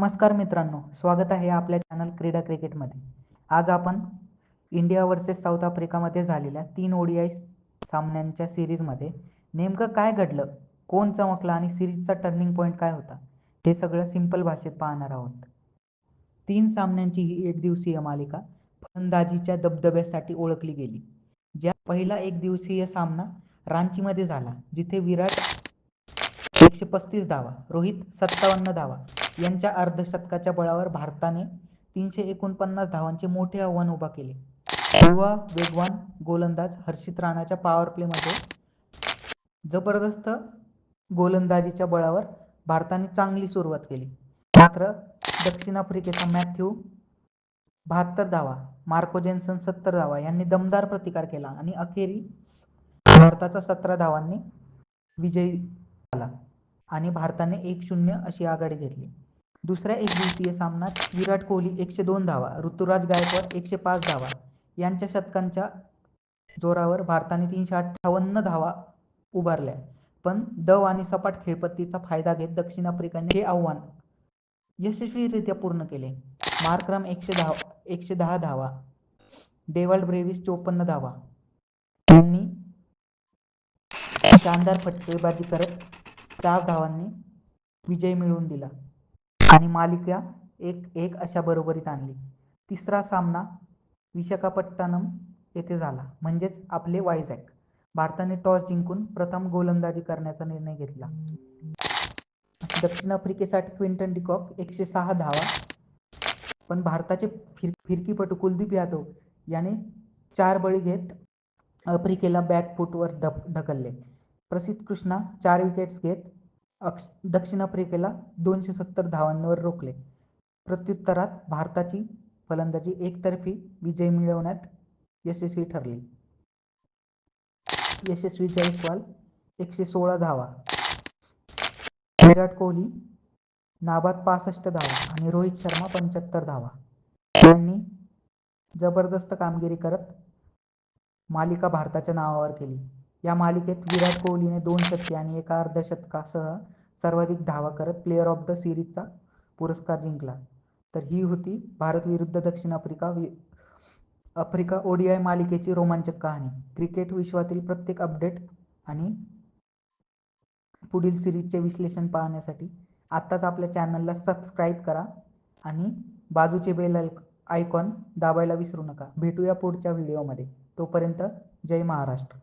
नमस्कार मित्रांनो, स्वागत आहे आपल्या चॅनल क्रीडा क्रिकेटमध्ये. आज आपण इंडिया वर्सेस साऊथ आफ्रिकामध्ये झालेल्या 3 ODI सामन्यांच्या सिरीजमध्ये नेमकं काय घडलं, कोण चमकला आणि सिरीजचा टर्निंग पॉईंट काय होता, हे सगळं सिंपल भाषेत पाहणार आहोत. 3 सामन्यांची ही एकदिवसीय मालिका फलंदाजीच्या दबदब्यासाठी ओळखली गेली. ज्या पहिला एकदिवसीय सामना रांचीमध्ये झाला, जिथे विराट 135 धावा, रोहित 57 धावा यांच्या अर्धशतकाच्या बळावर भारताने 349 धावांचे मोठे आव्हान उभा केले. युवा वेगवान गोलंदाज हर्षित राणाच्या पॉवर प्लेमध्ये जबरदस्त गोलंदाजीच्या बळावर भारताने चांगली सुरुवात केली. मात्र दक्षिण आफ्रिकेचा मॅथ्यू 72 धावा, मार्को जेन्सन 70 धावा यांनी दमदार प्रतिकार केला आणि अखेरीस भारताचा 17 धावांनी विजयी झाला आणि भारताने 1-0 अशी आघाडी घेतली. दुसऱ्या एकदिवसीय सामन्यात विराट कोहली 102 धावा, ऋतुराज गायकवाड 105 धावा यांच्या शतकांच्या जोरावर भारताने 358 धावा उभारल्या. पण दव आणि सपाट खेळपट्टीचा फायदा घेत दक्षिण आफ्रिकेने हे आव्हान यशस्वीरित्या पूर्ण केले. मार्करम 110 धावा, डेव्हाल्ड ब्रेविस 54 धावा यांनी शानदार फटकेबाजी करत 4 धावांनी विजय मिळवून दिला आणि मालिका 1-1 अशा बरोबरीत आणली. तिसरा सामना विशाखापट्टणम येथे झाला, म्हणजेच आपले वायझॅक. भारताने टॉस जिंकून प्रथम गोलंदाजी करण्याचा निर्णय घेतला. दक्षिण आफ्रिकेसाठी क्विंटन डिकॉक 106 धावा, पण भारताचे फिरकीपटू कुलदीप यादव याने 4 बळी घेत आफ्रिकेला बॅकफूटवर ढकलले. प्रसिद्ध कृष्णा 4 विकेट्स घेत दक्षिण आफ्रिकेला 270 धावांवर रोखले. प्रत्युत्तरात भारताची फलंदाजी एकतर्फी विजय मिळवण्यात यशस्वी ठरली. यशस्वी जयस्वाल 116 धावा, विराट कोहली नाबाद 65 धावा आणि रोहित शर्मा 75 धावा यांनी जबरदस्त कामगिरी करत मालिका भारताच्या नावावर केली. या मालिकेत विराट कोहलीने 2 शतके आणि एका अर्धशतकासह सर्वाधिक धावा करत प्लेयर ऑफ द सिरीजचा पुरस्कार जिंकला. तर ही होती भारत विरुद्ध दक्षिण आफ्रिका ODI मालिकेची रोमांचक कहाणी. क्रिकेट विश्वातील प्रत्येक अपडेट आणि पुढील सिरीजचे विश्लेषण पाहण्यासाठी आत्ताच आपल्या चॅनलला सबस्क्राईब करा आणि बाजूचे बेल आयकॉन दाबायला विसरू नका. भेटूया पुढच्या व्हिडिओमध्ये. तोपर्यंत जय महाराष्ट्र.